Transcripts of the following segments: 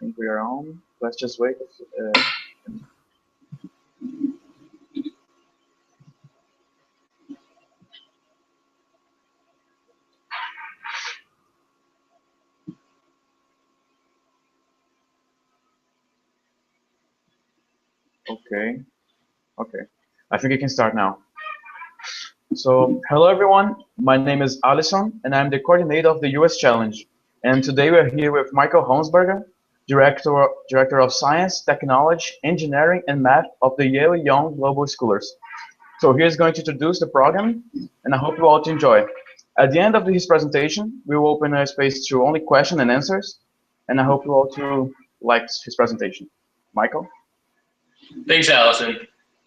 think we are on. Let's just wait. Okay. I think you can start now. So, hello everyone. My name is Alison, and I'm the coordinator of the US Challenge. And today we're here with Michael Honsberger, Director of Science, Technology, Engineering, and Math of the Yale Young Global Scholars. So he's going to introduce the program, and I hope you all to enjoy. At the end of his presentation, we will open a space to only question and answers, and I hope you all to like his presentation. Michael? Thanks, Allison.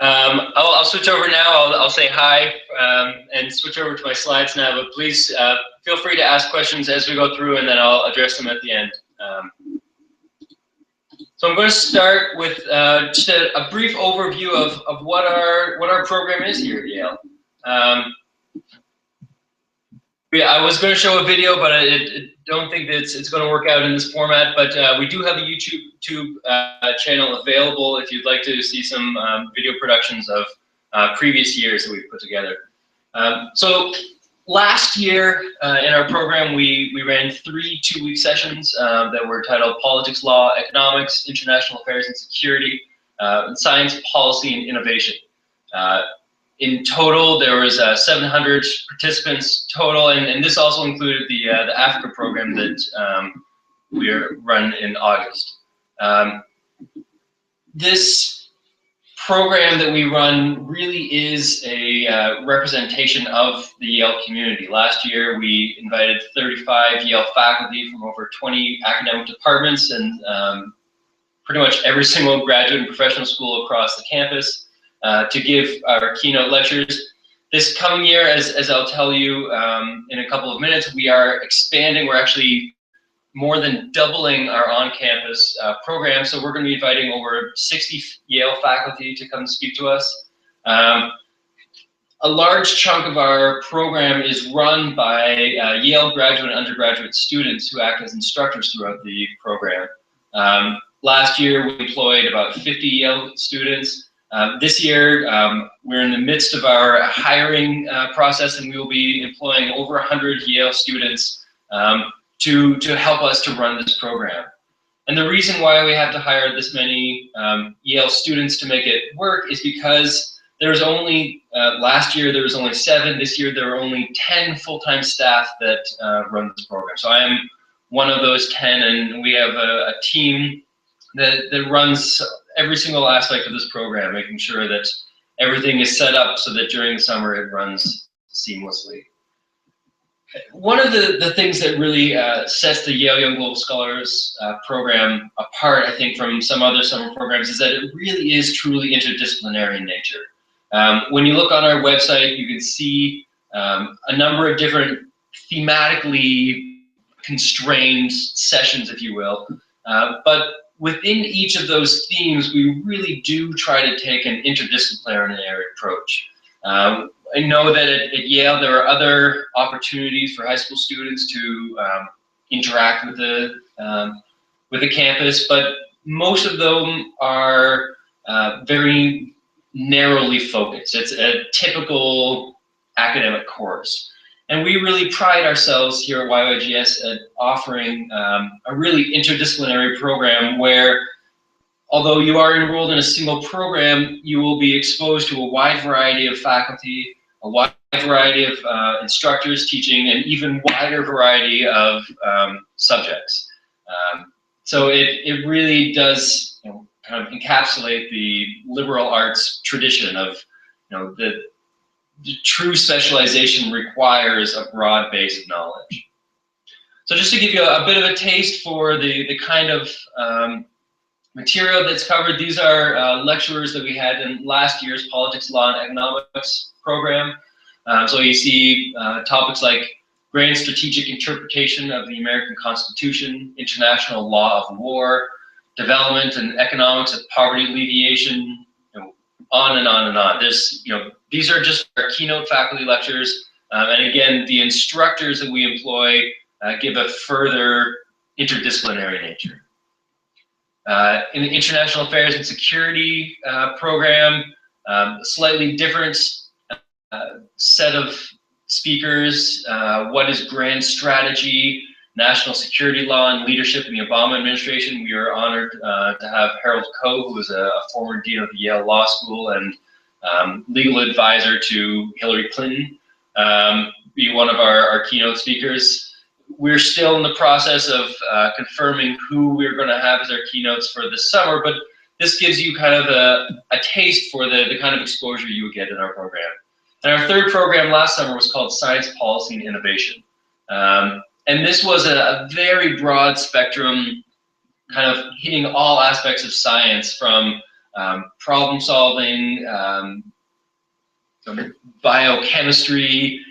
I'll switch over now. I'll say hi and switch over to my slides now, but please feel free to ask questions as we go through, and then I'll address them at the end. So I'm going to start with just a brief overview of what our program is here at Yale. I was going to show a video, but I don't think that it's going to work out in this format. But we do have a YouTube channel available if you'd like to see some video productions of previous years that we've put together. So last year in our program, we ran 3 two-week sessions that were titled Politics, Law, Economics, International Affairs and Security, and Science, Policy, and Innovation. In total, there was 700 participants total, and this also included the Africa program that we run in August. This program that we run really is a representation of the Yale community. Last year, we invited 35 Yale faculty from over 20 academic departments and pretty much every single graduate and professional school across the campus to give our keynote lectures. This coming year, as I'll tell you in a couple of minutes, we are expanding. We're actually more than doubling our on-campus program, so we're going to be inviting over 60 Yale faculty to come speak to us. A large chunk of our program is run by Yale graduate and undergraduate students who act as instructors throughout the program. Last year, we employed about 50 Yale students. This year, we're in the midst of our hiring process, and we will be employing over 100 Yale students to help us to run this program. And the reason why we have to hire this many Yale students to make it work is because there's only, last year there was only 7, this year there are only 10 full-time staff that run this program. So I am one of those 10, and we have a team that runs every single aspect of this program, making sure that everything is set up so that during the summer it runs seamlessly. One of the things that really sets the Yale Young Global Scholars program apart, I think, from some other summer programs is that it really is truly interdisciplinary in nature. When you look on our website, you can see a number of different thematically constrained sessions, if you will, but within each of those themes, we really do try to take an interdisciplinary approach. I know that at Yale there are other opportunities for high school students to interact with the campus, but most of them are very narrowly focused. It's a typical academic course. And we really pride ourselves here at YYGS at offering a really interdisciplinary program where, although you are enrolled in a single program, you will be exposed to a wide variety of faculty, a wide variety of instructors teaching, an even wider variety of subjects. So it really does kind of encapsulate the liberal arts tradition of the true specialization requires a broad base of knowledge. So just to give you a bit of a taste for the kind of material that's covered, these are lecturers that we had in last year's Politics, Law, and Economics program. So you see topics like grand strategic interpretation of the American Constitution, international law of war, development and economics of poverty alleviation, on and on and on. These are just our keynote faculty lectures, and again, the instructors that we employ give a further interdisciplinary nature. In the International Affairs and Security program, a slightly different set of speakers. What is grand strategy, national security law, and leadership in the Obama administration? We are honored to have Harold Koh, who is a former dean of the Yale Law School and legal advisor to Hillary Clinton, be one of our keynote speakers. We're still in the process of confirming who we're going to have as our keynotes for this summer, but this gives you kind of a taste for the kind of exposure you would get in our program. And our third program last summer was called Science, Policy, and Innovation. And this was a very broad spectrum, kind of hitting all aspects of science, from problem solving, biochemistry,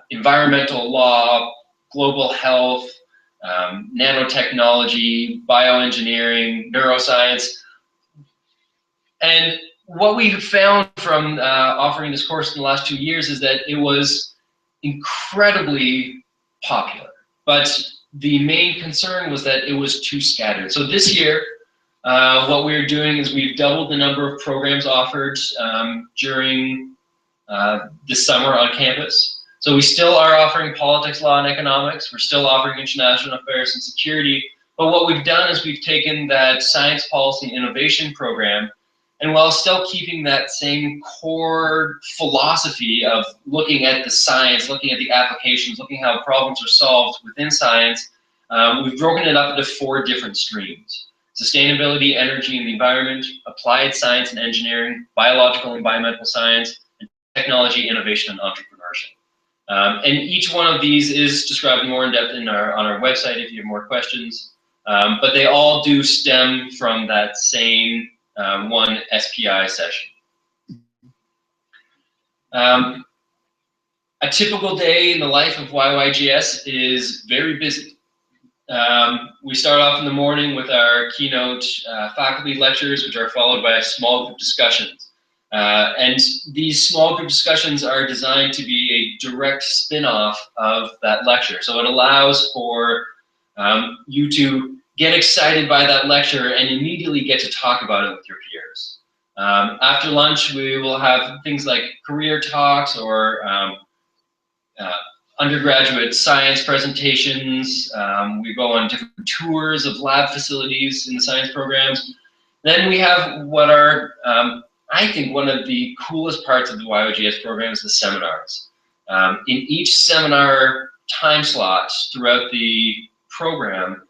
environmental law, global health, nanotechnology, bioengineering, neuroscience. And what we found from offering this course in the last 2 years is that it was incredibly popular. But the main concern was that it was too scattered. So this year, what we're doing is we've doubled the number of programs offered during this summer on campus. So we still are offering politics, law, and economics. We're still offering international affairs and security. But what we've done is we've taken that science, policy, and innovation program, and while still keeping that same core philosophy of looking at the science, looking at the applications, looking how problems are solved within science, we've broken it up into 4 different streams: sustainability, energy and the environment, applied science and engineering, biological and biomedical science, and technology, innovation, and entrepreneurship. And each one of these is described more in depth on our website if you have more questions. But they all do stem from that same one SPI session. A typical day in the life of YYGS is very busy. We start off in the morning with our keynote faculty lectures, which are followed by small group discussions. And these small group discussions are designed to be a direct spin-off of that lecture. So it allows for you to get excited by that lecture and immediately get to talk about it with your peers. After lunch, we will have things like career talks or undergraduate science presentations. We go on different tours of lab facilities in the science programs. Then we have what are, I think, one of the coolest parts of the YYGS program is the seminars. In each seminar time slot throughout the program,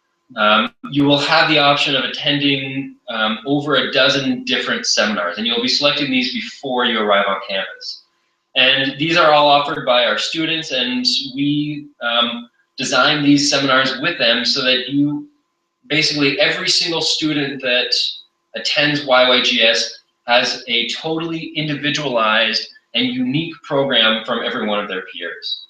you will have the option of attending over a dozen different seminars, and you'll be selecting these before you arrive on campus. And these are all offered by our students, and we design these seminars with them so that you, basically every single student that attends YYGS has a totally individualized and unique program from every one of their peers.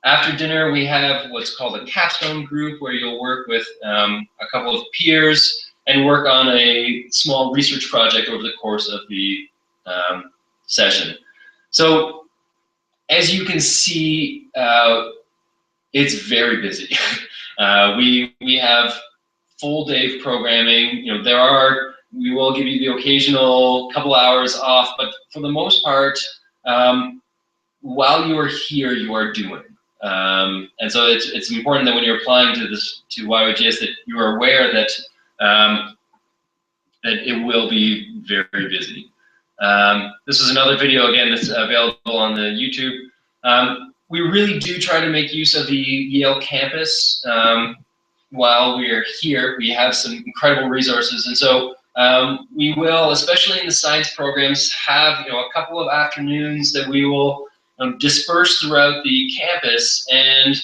After dinner, we have what's called a capstone group, where you'll work with a couple of peers and work on a small research project over the course of the session. So, as you can see, it's very busy. We have full day programming. You know, we will give you the occasional couple hours off, but for the most part, while you are here, you are doing. And so it's important that when you're applying to YYGS that you are aware that that it will be very, very busy. This is another video, again, that's available on the YouTube. We really do try to make use of the Yale campus. While we're here, we have some incredible resources, and so we will, especially in the science programs, have a couple of afternoons that we will disperse throughout the campus and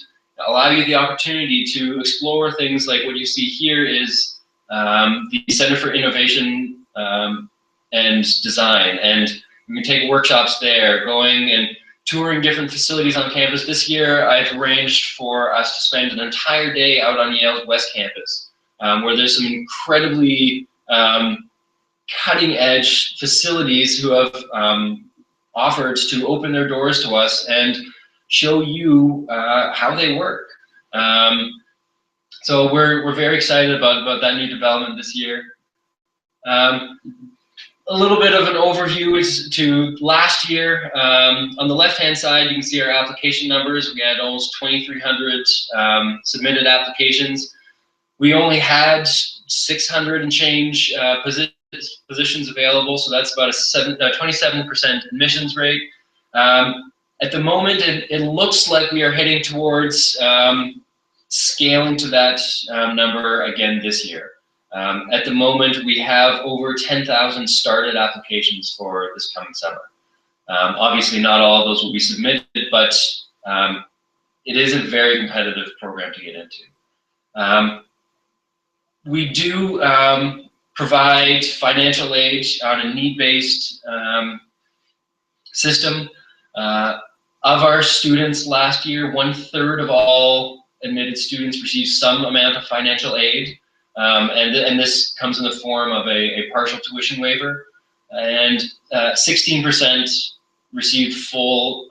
allow you the opportunity to explore things like what you see here is the Center for Innovation and Design, and you can take workshops there, going and touring different facilities on campus. This year, I've arranged for us to spend an entire day out on Yale's West Campus, where there's some incredibly cutting-edge facilities who have offered to open their doors to us and show you how they work. So we're very excited about that new development this year. A little bit of an overview is to last year. On the left-hand side, you can see our application numbers. We had almost 2,300 submitted applications. We only had 600 and change positions available, so that's about a 27% admissions rate. At the moment, it looks like we are heading towards scaling to that number again this year. At the moment, we have over 10,000 started applications for this coming summer. Obviously, not all of those will be submitted, but it is a very competitive program to get into. We do provide financial aid on a need-based system. Of our students last year, 1/3 of all admitted students received some amount of financial aid. And this comes in the form of a partial tuition waiver, and 16% received full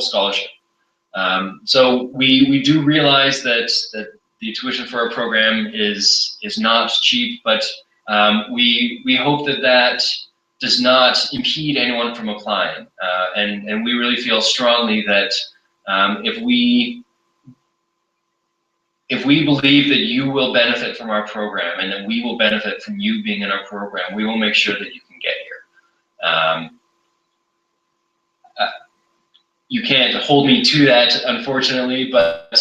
scholarship. So we do realize that the tuition for our program is not cheap, but we hope that does not impede anyone from applying, and we really feel strongly that if we believe that you will benefit from our program and that we will benefit from you being in our program, we will make sure that you can get here. You can't hold me to that, unfortunately, but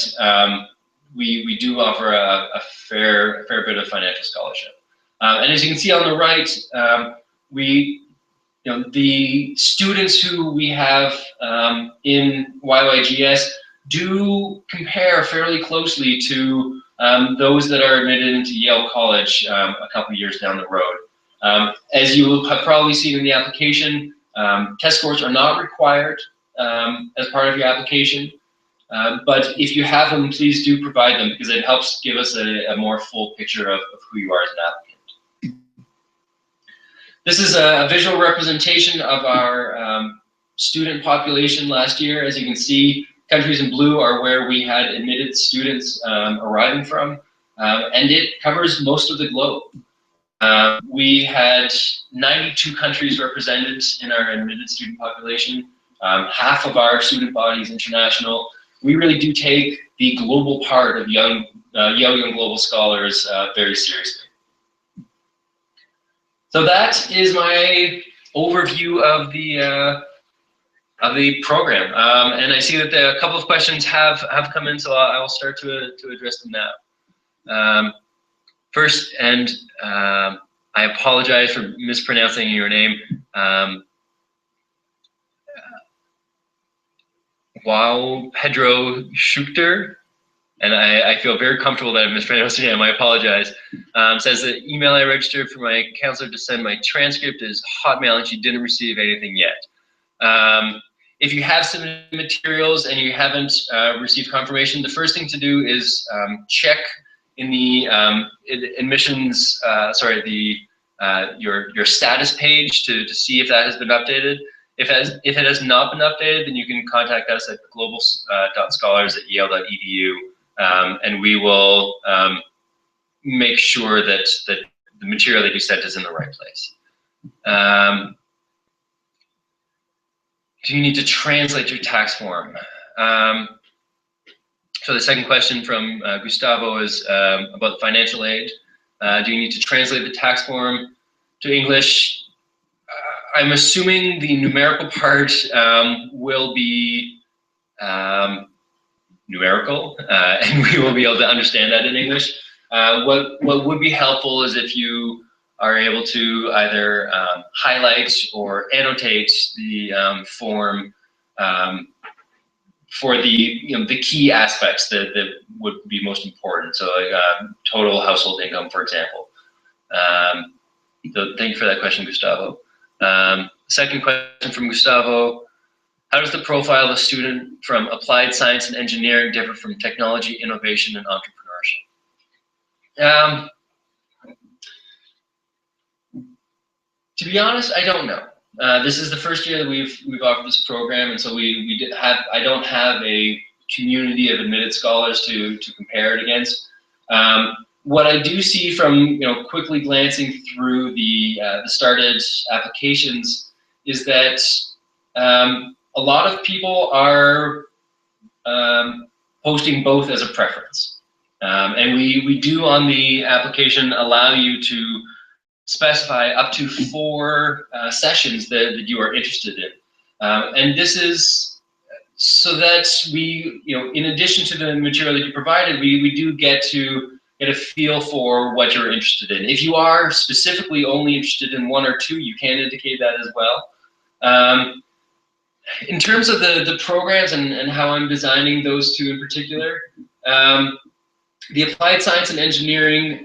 we do offer a fair bit of financial scholarship. And as you can see on the right, the students who we have in YYGS do compare fairly closely to those that are admitted into Yale College a couple years down the road. As you have probably seen in the application, test scores are not required as part of your application, but if you have them, please do provide them, because it helps give us a more full picture of who you are as an applicant. This is a visual representation of our student population last year. As you can see, countries in blue are where we had admitted students arriving from, and it covers most of the globe. We had 92 countries represented in our admitted student population. Half of our student body is international. We really do take the global part of Yale Young Global Scholars very seriously. So that is my overview of the program, and I see that a couple of questions have come in, so I will start to address them now. First, and I apologize for mispronouncing your name. Wow, Pedro Schuchter, and I feel very comfortable that I mispronounced your name. I apologize. Says the email I registered for my counselor to send my transcript is Hotmail, and she didn't receive anything yet. If you have some materials and you haven't received confirmation, the first thing to do is check in the admissions, your status page to see if that has been updated. If it has not been updated, then you can contact us at global.scholars@yale.edu, and we will make sure that the material that you sent is in the right place. Do you need to translate your tax form? So the second question from Gustavo is about financial aid. Do you need to translate the tax form to English? I'm assuming the numerical part will be numerical, and we will be able to understand that in English. What would be helpful is if you are able to either highlight or annotate the form for the key aspects that would be most important. So like total household income, for example. So thank you for that question, Gustavo. Second question from Gustavo: how does the profile of a student from applied science and engineering differ from technology, innovation, and entrepreneurship? To be honest, I don't know. This is the first year that we've offered this program, and so I don't have a community of admitted scholars to compare it against. What I do see from quickly glancing through the started applications is that a lot of people are posting both as a preference, and we do on the application allow you to specify up to 4 sessions that you are interested in, and this is so that we, in addition to the material that you provided, we do get a feel for what you're interested in. If you are specifically only interested in 1 or 2, you can indicate that as well. In terms of the programs and how I'm designing those 2 in particular, the applied science and engineering,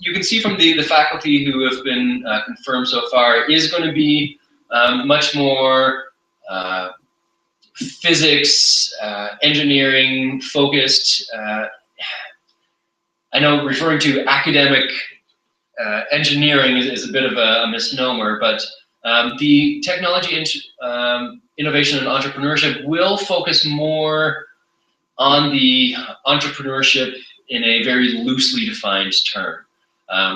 you can see from the faculty who have been confirmed so far, is going to be much more physics, engineering focused. I know referring to academic engineering is a bit of a misnomer, but the technology, innovation, and entrepreneurship will focus more on the entrepreneurship in a very loosely defined term.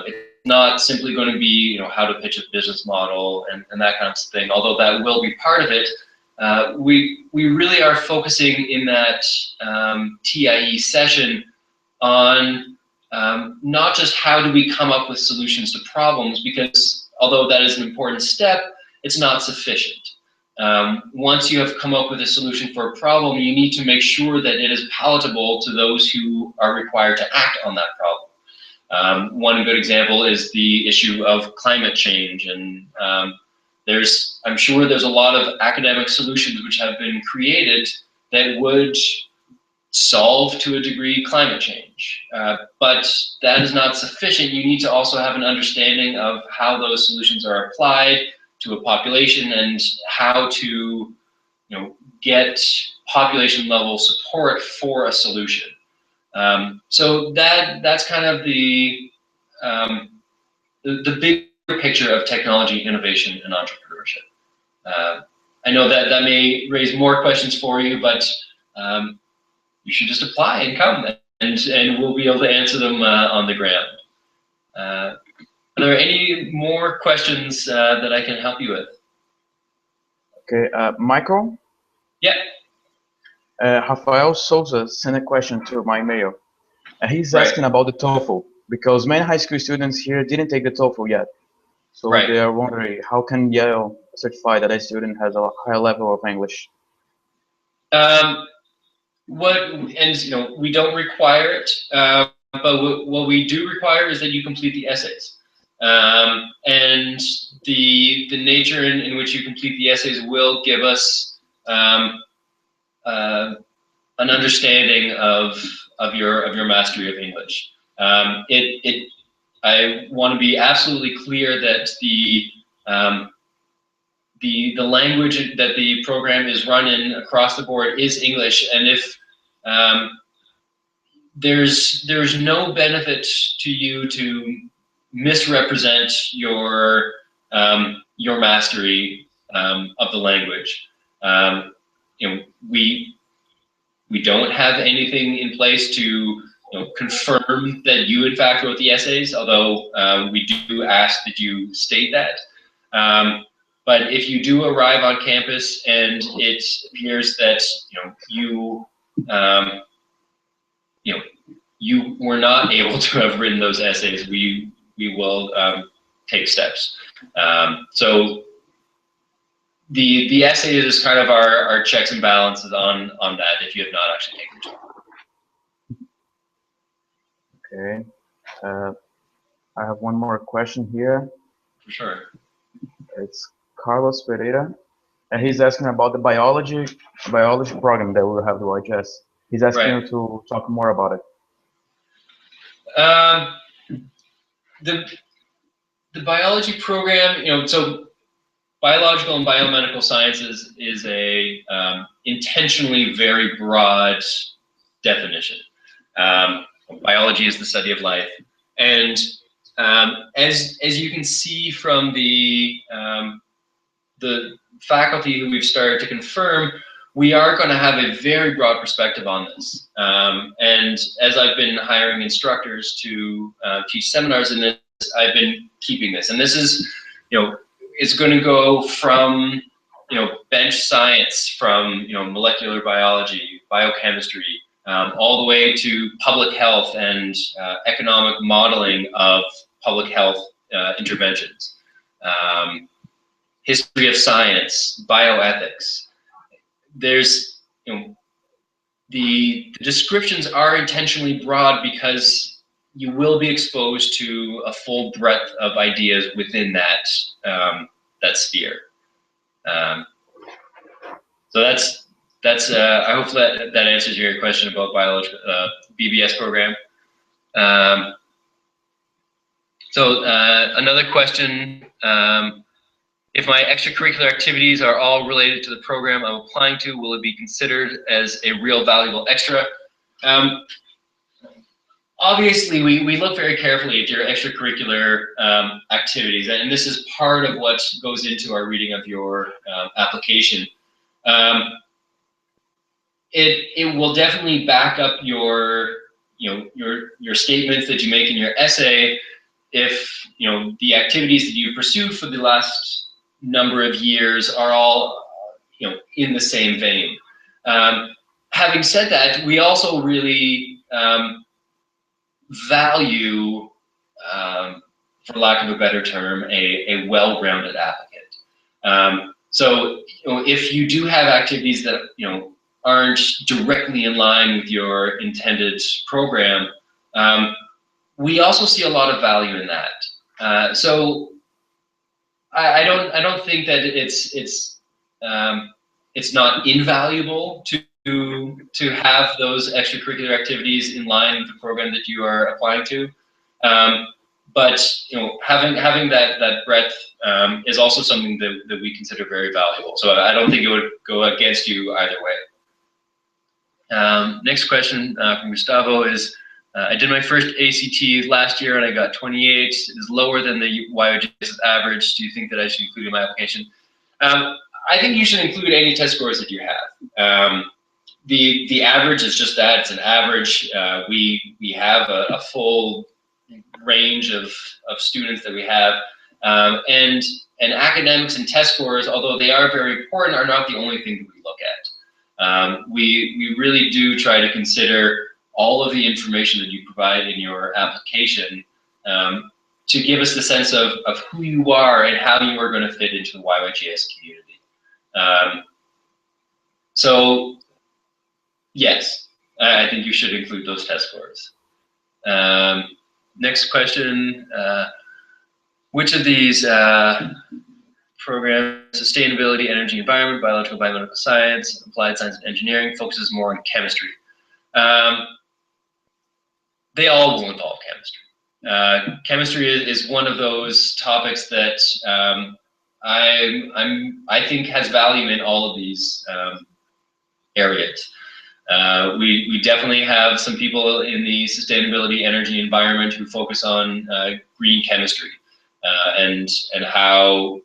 It's not simply going to be how to pitch a business model and that kind of thing, although that will be part of it. We really are focusing in that TIE session on not just how do we come up with solutions to problems, because although that is an important step, it's not sufficient. Once you have come up with a solution for a problem, you need to make sure that it is palatable to those who are required to act on that problem. One good example is the issue of climate change, and I'm sure there's a lot of academic solutions which have been created that would solve to a degree climate change, but that is not sufficient. You need to also have an understanding of how those solutions are applied to a population and how to get population level support for a solution. So that's kind of the bigger picture of technology, innovation, and entrepreneurship. I know that may raise more questions for you, but you should just apply and come, and we'll be able to answer them on the ground. Are there any more questions that I can help you with? Okay, Michael? Yeah. Rafael Souza sent a question to my mail. He's asking about the TOEFL, because many high school students here didn't take the TOEFL yet. So they are wondering, how can Yale certify that a student has a high level of English? We don't require it, but what we do require is that you complete the essays. And the nature in which you complete the essays will give us an understanding of your mastery of English. I want to be absolutely clear that the language that the program is run in across the board is English, and if there's no benefit to you to misrepresent your mastery of the language. We don't have anything in place to confirm that you in fact wrote the essays, although we do ask that you state that. But if you do arrive on campus and it appears that you were not able to have written those essays, we will take steps. So the essay is kind of our checks and balances on that if you have not actually taken it. Okay. I have one more question here. For sure. It's Carlos Pereira, and he's asking about the biology program that we'll have at YYGS. He's asking you to talk more about it. The biology program, so biological and biomedical sciences is a intentionally very broad definition. Biology is the study of life, and as you can see from the faculty who we've started to confirm, we are going to have a very broad perspective on this. And as I've been hiring instructors to teach seminars in this, I've been keeping this. And this is, it's going to go from, bench science, from, molecular biology, biochemistry, all the way to public health and economic modeling of public health interventions, history of science, bioethics. There's, the descriptions are intentionally broad because you will be exposed to a full breadth of ideas within that that sphere. So that's I hope that answers your question about biological BBS program. So another question. If my extracurricular activities are all related to the program I'm applying to, will it be considered as a real valuable extra? Obviously, we look very carefully at your extracurricular activities, and this is part of what goes into our reading of your application. It will definitely back up your statements that you make in your essay if the activities that you pursued for the last number of years are all in the same vein. Having said that, we also really value, for lack of a better term, a well-rounded applicant. So if you do have activities that aren't directly in line with your intended program, we also see a lot of value in that. So I don't think that it's not invaluable to have those extracurricular activities in line with the program that you are applying to. But having that breadth is also something that we consider very valuable. So I don't think it would go against you either way. Next question from Gustavo is, I did my first ACT last year and I got 28. It is lower than the YYGS average. Do you think that I should include in my application? I think you should include any test scores that you have. The average is just that, it's an average. We have a full range of students that we have. And academics and test scores, although they are very important, are not the only thing that we look at. We really do try to consider all of the information that you provide in your application to give us the sense of who you are and how you are going to fit into the YYGS community. So yes, I think you should include those test scores. Next question, which of these programs, sustainability, energy, environment, biological, biomedical science, applied science and engineering, focuses more on chemistry? They all will involve chemistry. Chemistry is one of those topics that I think has value in all of these areas. We definitely have some people in the sustainability, energy, environment who focus on green chemistry and how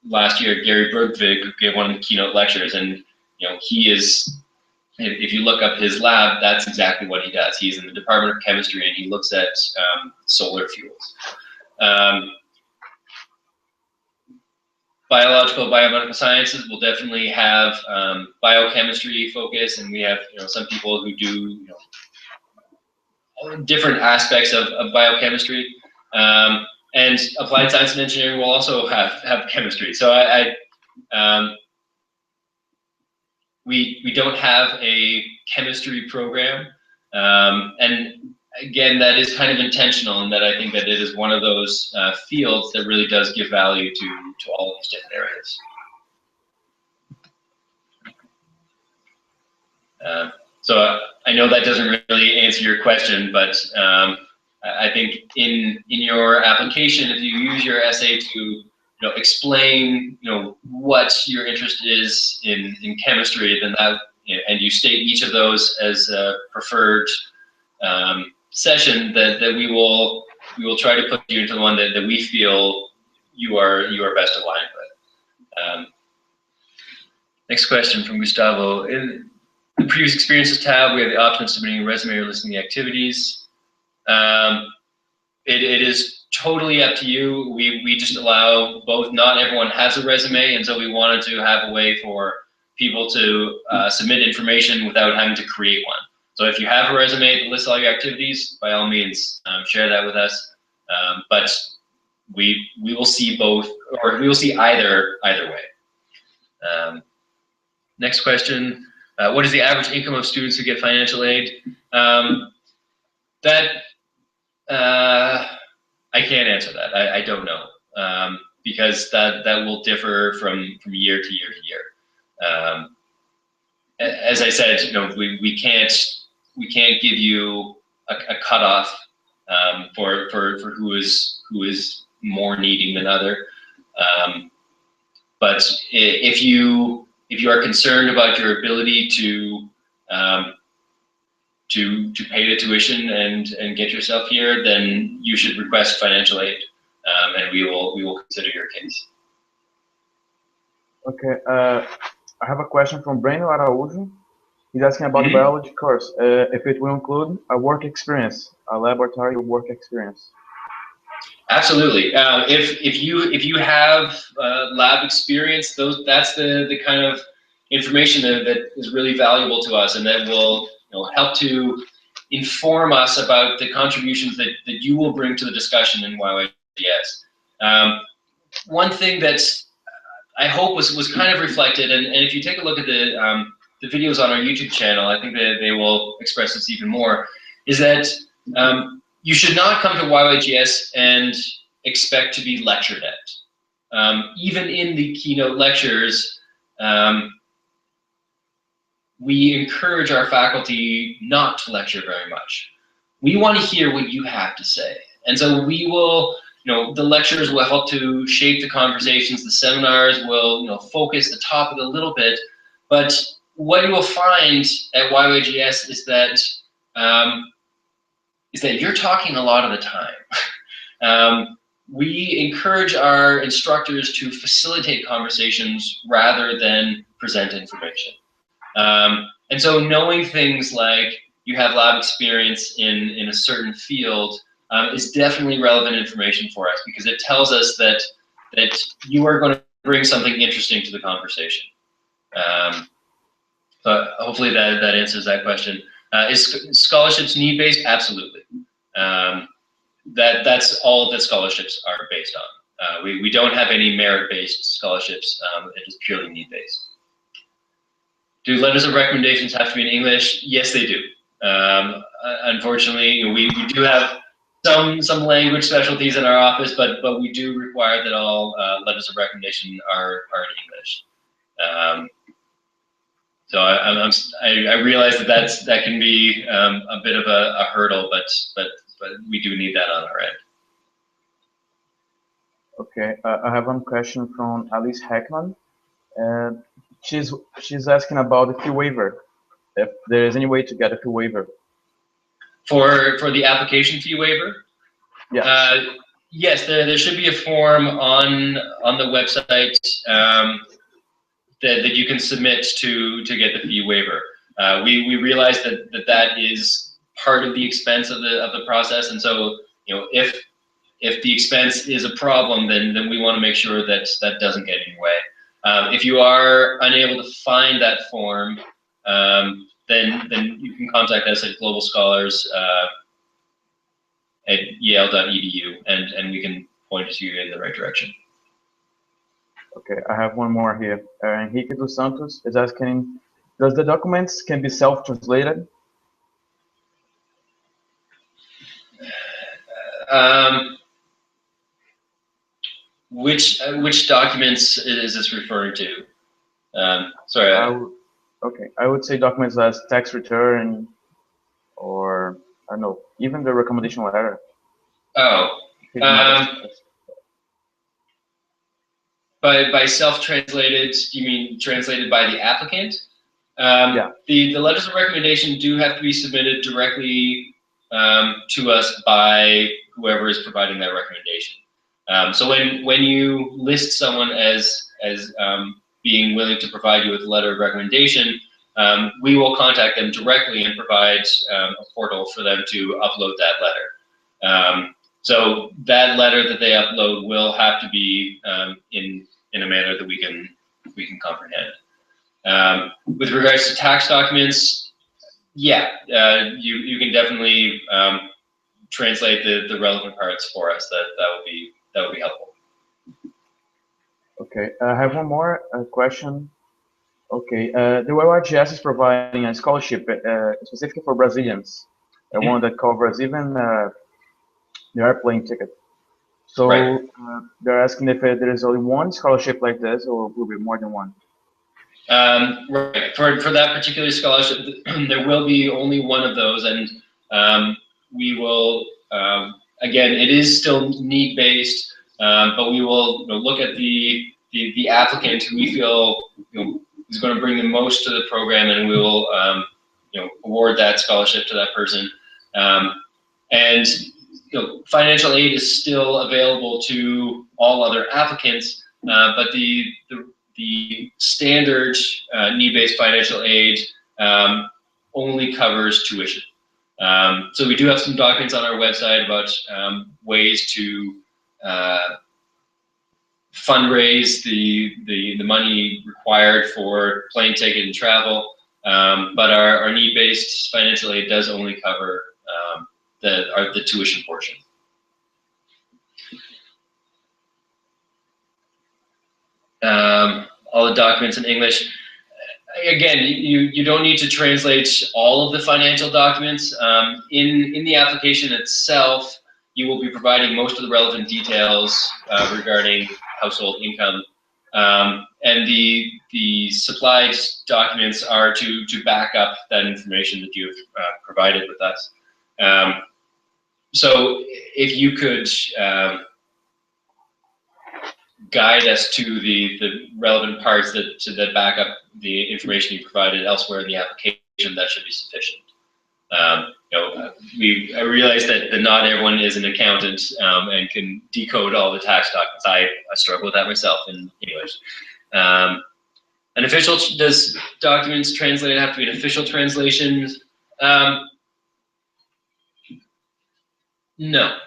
last year Gary Bergvig gave one of the keynote lectures, and he is. If you look up his lab, that's exactly what he does. He's in the Department of Chemistry and he looks at solar fuels. Biological, biomedical sciences will definitely have biochemistry focus, and we have some people who do different aspects of biochemistry. And applied science and engineering will also have chemistry. So we don't have a chemistry program, and again, that is kind of intentional, in that I think that it is one of those fields that really does give value to all of these different areas. So I know that doesn't really answer your question, but I think in your application, if you use your essay to explain what your interest is in chemistry, then that and you state each of those as a preferred session, that we will try to put you into the one that we feel you are best aligned with. Next question from Gustavo. In the previous experiences tab, we have the option of submitting a resume or listing the activities. It is totally up to you. We just allow both. Not everyone has a resume, and so we wanted to have a way for people to submit information without having to create one. So if you have a resume that lists all your activities, by all means, share that with us. But we will see both, or we will see either way. Next question. What is the average income of students who get financial aid? I can't answer that. I don't know, because that will differ from year to year to year. As I said, we can't give you a cutoff for who is more needing than other. But if you are concerned about your ability to pay the tuition and get yourself here, then you should request financial aid, and we will consider your case. Okay, I have a question from Breno Araújo. He's asking about the biology course, if it will include a work experience, a laboratory work experience. Absolutely. If you have lab experience, that's the kind of information that is really valuable to us, and that will help to inform us about the contributions that you will bring to the discussion in YYGS. One thing that I hope was kind of reflected, and if you take a look at the videos on our YouTube channel, I think that they will express this even more, is that you should not come to YYGS and expect to be lectured at. Even in the keynote lectures, we encourage our faculty not to lecture very much. We want to hear what you have to say. And so we will, the lectures will help to shape the conversations, the seminars will, focus the topic a little bit, but what you will find at YYGS is that you're talking a lot of the time. We encourage our instructors to facilitate conversations rather than present information. And so knowing things like you have lab experience in a certain field is definitely relevant information for us, because it tells us that you are going to bring something interesting to the conversation. But hopefully that answers that question. Is scholarships need-based? Absolutely. That's all that scholarships are based on. We don't have any merit-based scholarships. It is purely need-based. Do letters of recommendations have to be in English? Yes, they do. Unfortunately, we do have some language specialties in our office, but we do require that all letters of recommendation are in English. So I realize that can be a bit of a hurdle, but we do need that on our end. Okay, I have one question from Alice Heckman. She's asking about the fee waiver. If there is any way to get a fee waiver. For the application fee waiver? Yeah. Yes, there should be a form on the website that you can submit to get the fee waiver. We realize that is part of the expense of the process, and so if the expense is a problem, then we want to make sure that doesn't get in your way. If you are unable to find that form, then you can contact us at Global Scholars at yale.edu, and we can point you in the right direction. Okay, I have one more here. Henrique dos Santos is asking, does the documents can be self-translated? Which documents is this referring to? Sorry. Okay, I would say documents as tax return, or I don't know, even the recommendation letter. Oh. By self-translated, you mean translated by the applicant? Yeah. The letters of recommendation do have to be submitted directly to us by whoever is providing that recommendation. So when you list someone as being willing to provide you with a letter of recommendation, we will contact them directly and provide a portal for them to upload that letter. So that letter that they upload will have to be in a manner that we can comprehend. With regards to tax documents, yeah, you can definitely translate the relevant parts for us. That would be helpful. Okay, I have one more question. Okay, the YYGS is providing a scholarship specifically for Brazilians, one that covers even the airplane ticket. So right. They're asking if there is only one scholarship like this, or will be more than one. Right. For that particular scholarship, there will be only one of those, and we will again, it is still need-based, but we will look at the applicant who we feel is going to bring the most to the program, and we will award that scholarship to that person. And financial aid is still available to all other applicants, but the standard need-based financial aid only covers tuition. So we do have some documents on our website about ways to fundraise the money required for plane ticket and travel, but our need-based financial aid does only cover the tuition portion. All the documents in English. Again, you don't need to translate all of the financial documents. In the application itself, you will be providing most of the relevant details regarding household income, and the supplied documents are to back up that information that you've provided with us. So if you could guide us to the relevant parts that back up the information you provided elsewhere in the application, that should be sufficient. I realize that not everyone is an accountant and can decode all the tax documents. I struggle with that myself in English. Does documents translated have to be an official translation? No.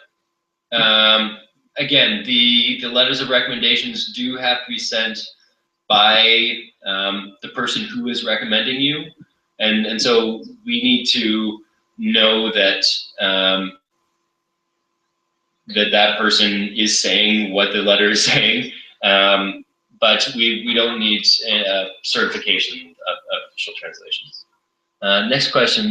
Again, the letters of recommendations do have to be sent by the person who is recommending you, and so we need to know that that person is saying what the letter is saying, but we don't need certification of official translations. Next question.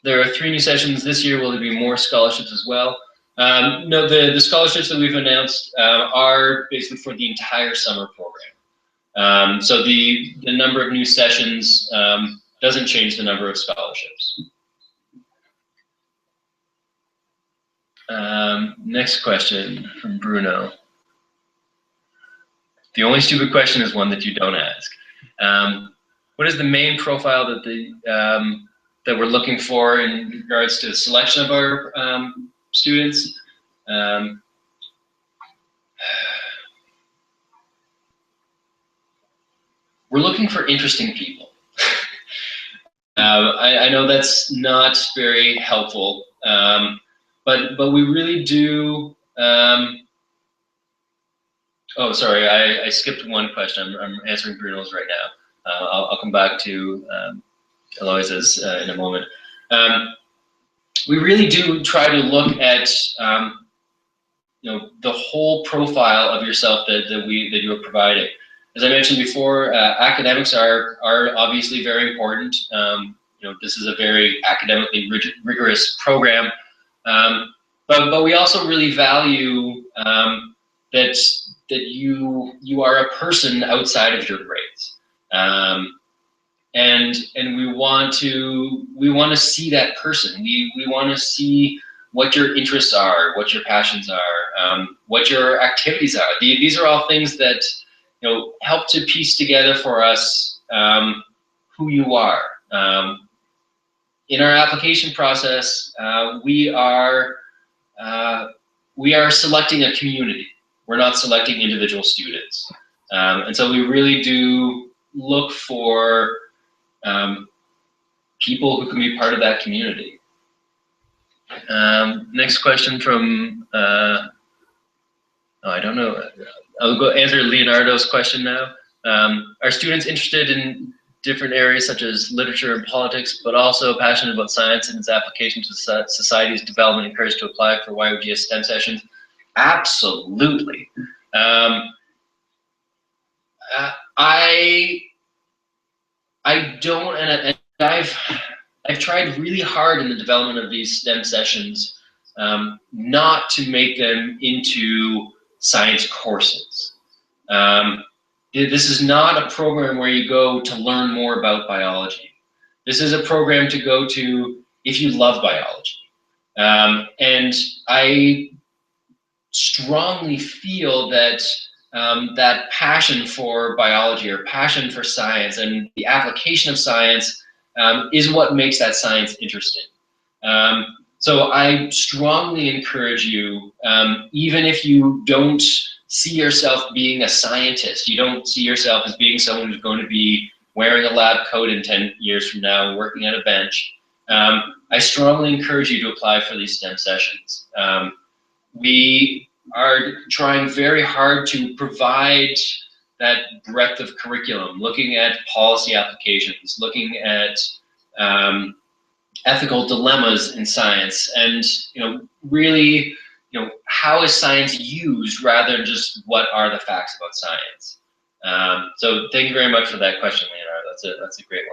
There are 3 new sessions this year. Will there be more scholarships as well? No, the scholarships that we've announced are basically for the entire summer program. So the number of new sessions doesn't change the number of scholarships. Next question from Bruno. The only stupid question is one that you don't ask. What is the main profile that we're looking for in regards to the selection of our students? We're looking for interesting people. I know that's not very helpful, but we really do. Oh, sorry, I skipped one question. I'm answering Bruno's right now. I'll come back to Eloise's in a moment. We really do try to look at the whole profile of yourself that you are providing. As I mentioned before, academics are obviously very important. This is a very academically rigorous program, but we also really value that you are a person outside of your grades, and we want to see that person. We want to see what your interests are, what your passions are, what your activities are. These are all things that help to piece together for us who you are. In our application process, we are selecting a community. We're not selecting individual students. And so we really do look for people who can be part of that community. Next question from, oh, I don't know. I'll go answer Leonardo's question now. Are students interested in different areas such as literature and politics, but also passionate about science and its application to society's development, encouraged to apply for YYGS STEM sessions? Absolutely. I don't, and I've tried really hard in the development of these STEM sessions not to make them into science courses. This is not a program where you go to learn more about biology. This is a program to go to if you love biology. And I strongly feel that that passion for biology or passion for science and the application of science is what makes that science interesting. So I strongly encourage you, even if you don't see yourself being a scientist, you don't see yourself as being someone who's going to be wearing a lab coat in 10 years from now, working at a bench, I strongly encourage you to apply for these STEM sessions. We are trying very hard to provide that breadth of curriculum, looking at policy applications, looking at ethical dilemmas in science, and really, how is science used rather than just what are the facts about science. So thank you very much for that question, Leonardo. That's a great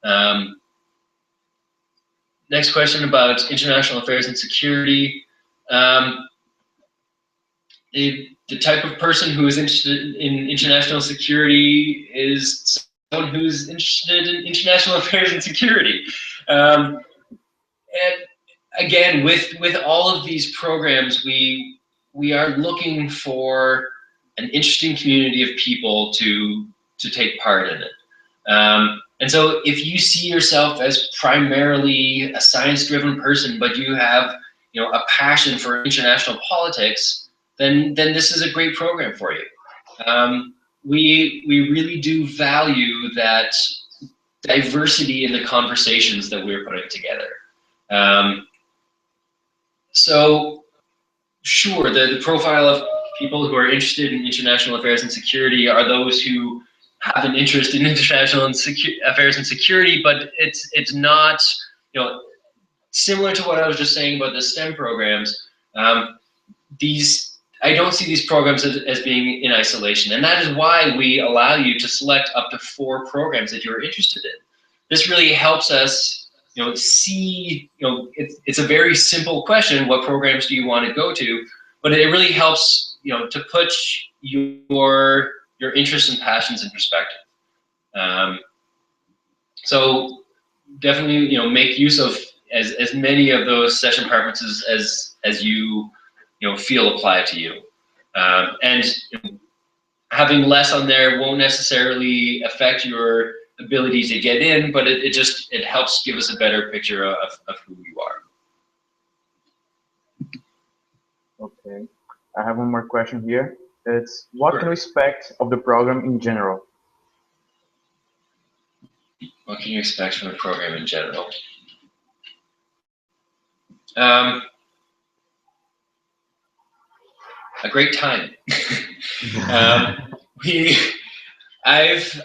one. Next question about international affairs and security. The type of person who is interested in international security is someone who's interested in international affairs and security. And again, with all of these programs, we are looking for an interesting community of people to take part in it. And so if you see yourself as primarily a science-driven person, but you have a passion for international politics, then this is a great program for you. We really do value that diversity in the conversations that we're putting together. So sure, the profile of people who are interested in international affairs and security are those who have an interest in international affairs and security, but it's not, similar to what I was just saying about the STEM programs. I don't see these programs as being in isolation, and that is why we allow you to select up to 4 programs that you're interested in. This really helps us, see, it's a very simple question, what programs do you want to go to, but it really helps, to put your interests and passions in perspective. So definitely, make use of as many of those session preferences as you feel apply to you. And having less on there won't necessarily affect your ability to get in, but it helps give us a better picture of who you are. Okay, I have one more question here. It's what can we expect of the program in general? What can you expect from the program in general? A great time. I've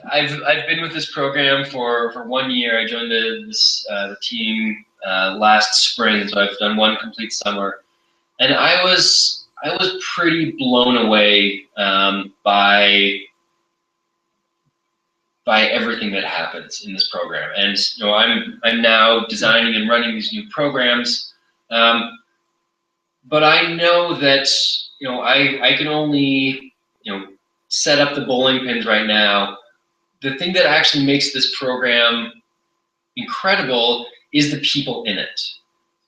been with this program for 1 year. I joined the team last spring, so I've done 1 complete summer, and I was pretty blown away by everything that happens in this program. And I'm now designing and running these new programs, but I know that I can only set up the bowling pins right now. The thing that actually makes this program incredible is the people in it.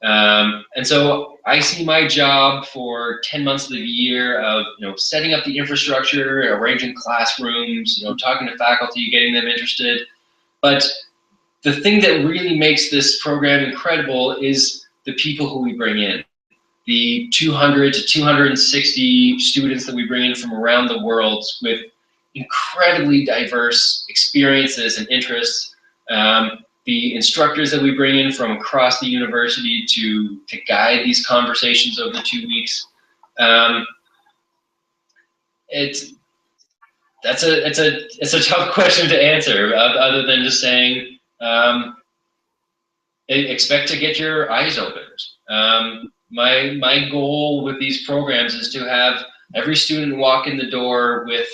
And so I see my job for 10 months of the year of setting up the infrastructure, arranging classrooms, talking to faculty, getting them interested. But the thing that really makes this program incredible is the people who we bring in. The 200 to 260 students that we bring in from around the world with incredibly diverse experiences and interests. The instructors that we bring in from across the university to guide these conversations over the 2 weeks. It's a tough question to answer, other than just saying expect to get your eyes opened. My goal with these programs is to have every student walk in the door with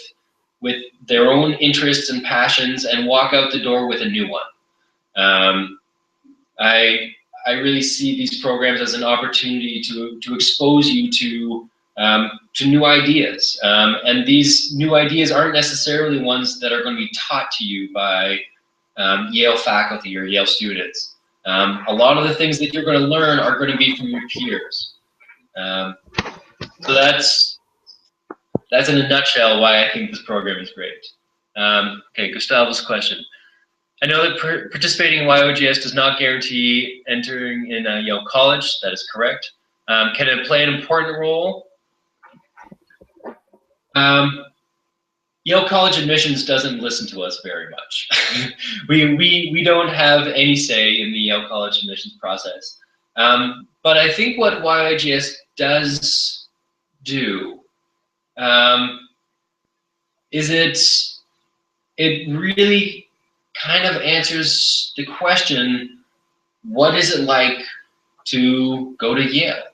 their own interests and passions and walk out the door with a new one. I really see these programs as an opportunity to expose you to new ideas, and these new ideas aren't necessarily ones that are going to be taught to you by Yale faculty or Yale students. A lot of the things that you're going to learn are going to be from your peers. So that's in a nutshell why I think this program is great. Okay, Gustavo's question. I know that participating in YYGS does not guarantee entering in Yale College. That is correct. Can it play an important role? Yale College admissions doesn't listen to us very much. we don't have any say in the Yale College admissions process. But I think what YYGS does do is it really kind of answers the question, what is it like to go to Yale?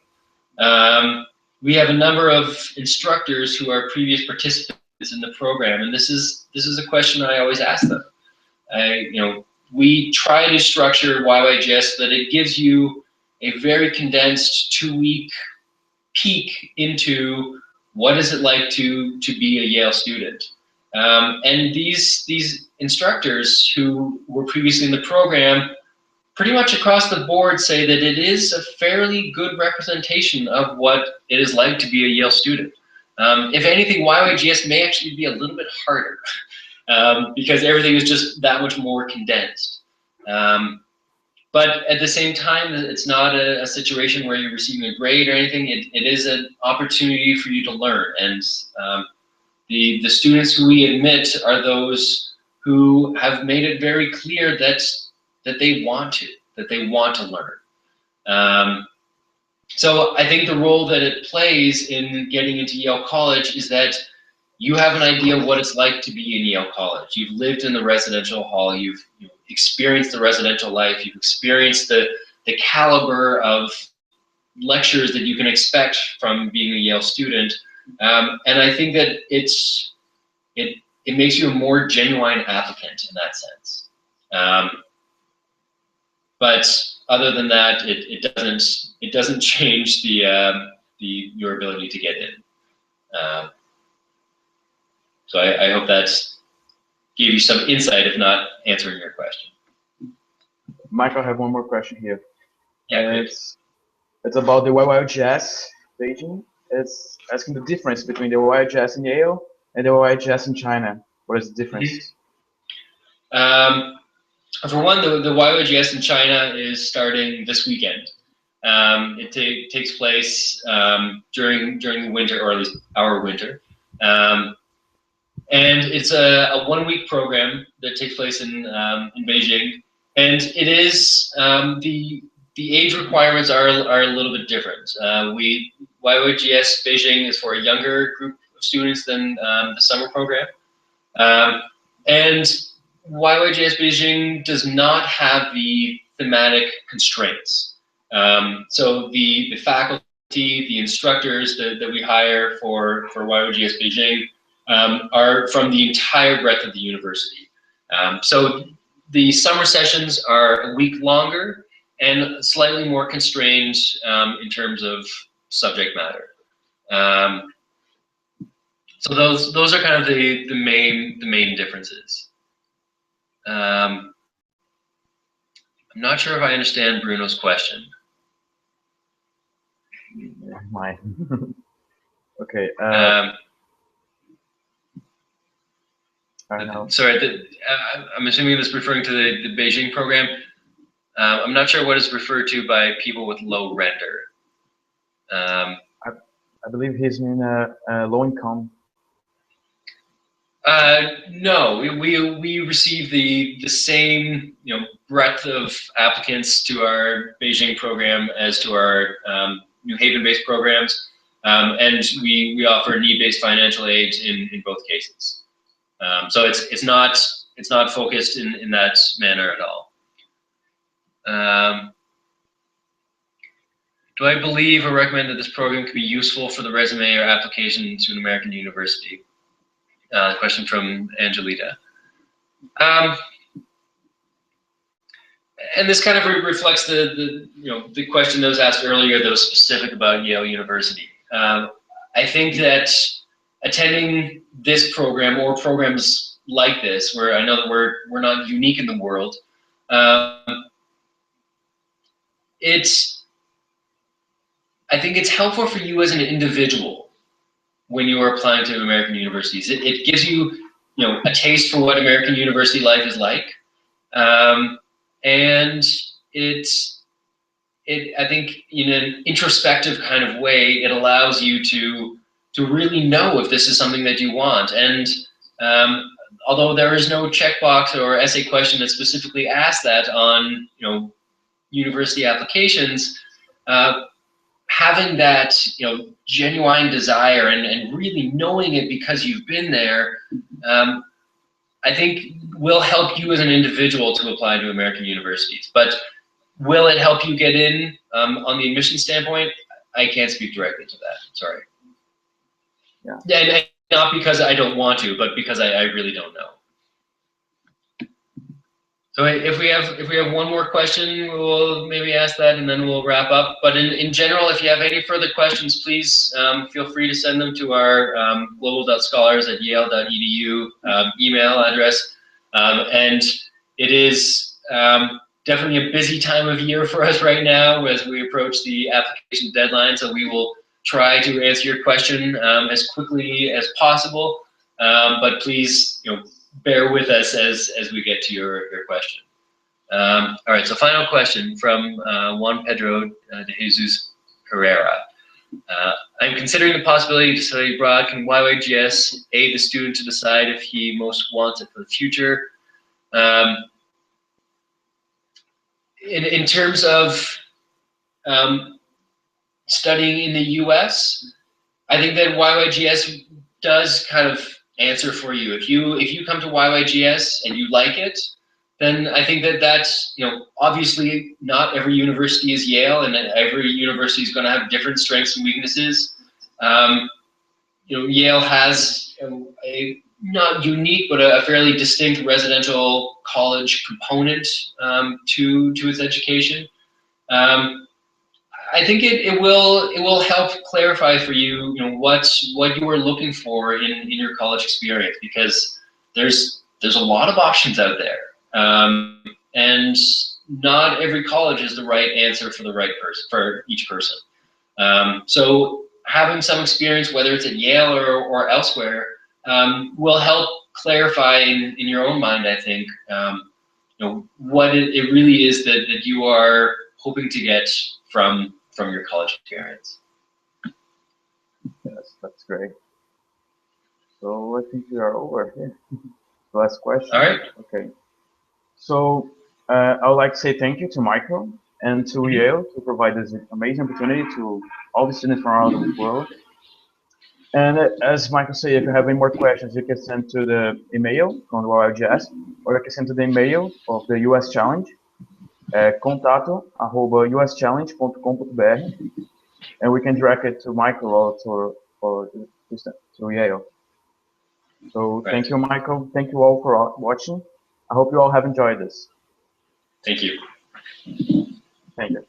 We have a number of instructors who are previous participants in the program, and this is a question I always ask them. We try to structure YYGS so that it gives you a very condensed 2-week peek into what is it like to be a Yale student. And these instructors who were previously in the program pretty much across the board say that it is a fairly good representation of what it is like to be a Yale student. If anything, YYGS may actually be a little bit harder because everything is just that much more condensed. But at the same time, it's not a situation where you're receiving a grade or anything. It is an opportunity for you to learn. And the students who we admit are those who have made it very clear that they want to learn. So I think the role that it plays in getting into Yale College is that you have an idea of what it's like to be in Yale College. You've lived in the residential hall, you've experienced the residential life, you've experienced the caliber of lectures that you can expect from being a Yale student. And I think that it makes you a more genuine applicant in that sense. But other than that, it doesn't change your ability to get in. So I hope that gave you some insight, if not answering your question. Michael, I have one more question here. Yeah, it's about the YYGS Beijing. It's asking the difference between the YYGS in Yale and the YYGS in China. What is the difference? For one, the YYGS in China is starting this weekend. It takes place during the winter, or at least our winter. And it's a 1-week program that takes place in Beijing. And it is, the age requirements are a little bit different. YYGS Beijing is for a younger group of students than the summer program. And YYGS Beijing does not have the thematic constraints. So the faculty, the instructors that we hire for YYGS Beijing are from the entire breadth of the university. So the summer sessions are a week longer and slightly more constrained in terms of subject matter. So those are kind of the main differences. I'm not sure if I understand Bruno's question. Mine. Okay. I know. Sorry, I'm assuming this is referring to the Beijing program. I'm not sure what is referred to by people with low render. I believe he's in low income. No, we receive the same breadth of applicants to our Beijing program as to our New Haven-based programs, and we offer need-based financial aid in both cases. So it's not focused in that manner at all. Do I believe or recommend that this program could be useful for the resume or application to an American university? Question from Angelita. And this kind of reflects the question that was asked earlier that was specific about Yale University. I think that attending this program or programs like this, where I know that we're not unique in the world, I think it's helpful for you as an individual when you are applying to American universities. It gives you, a taste for what American university life is like, and I think in an introspective kind of way, it allows you to really know if this is something that you want. And although there is no checkbox or essay question that specifically asks that on university applications, having that genuine desire and really knowing it because you've been there, I think will help you as an individual to apply to American universities. But will it help you get in on the admission standpoint? I can't speak directly to that. Sorry. Yeah. And not because I don't want to, but because I really don't know. So if we have one more question, we'll maybe ask that and then we'll wrap up. But in general, if you have any further questions, please feel free to send them to our global.scholars@yale.edu email address. And it is definitely a busy time of year for us right now as we approach the application deadline. So we will try to answer your question as quickly as possible. But please, bear with us as we get to your question. All right, so final question from Juan Pedro de Jesus Herrera. I'm considering the possibility to study abroad. Can YYGS aid the student to decide if he most wants it for the future? In terms of studying in the US, I think that YYGS does kind of answer for you. If you come to YYGS and you like it, then I think that's obviously not every university is Yale, and every university is going to have different strengths and weaknesses. Yale has a not unique but a fairly distinct residential college component to its education. I think it will help clarify for you, what you are looking for in your college experience, because there's a lot of options out there, and not every college is the right answer for the right person for each person. So having some experience, whether it's at Yale or elsewhere, will help clarify in your own mind, I think, what it really is that you are hoping to get from your college experience. Yes, that's great. So I think we are over here. Last question. All right. Okay. So I would like to say thank you to Michael and to Yale to provide this amazing opportunity to all the students from around the world. And as Michael said, if you have any more questions, you can send to the email from the YYGS, or you can send to the email of the US Challenge, contato@uschallenge.com.br, and we can direct it to Michael or to Yale. So thank you, Michael. Thank you all for watching. I hope you all have enjoyed this. Thank you. Thank you.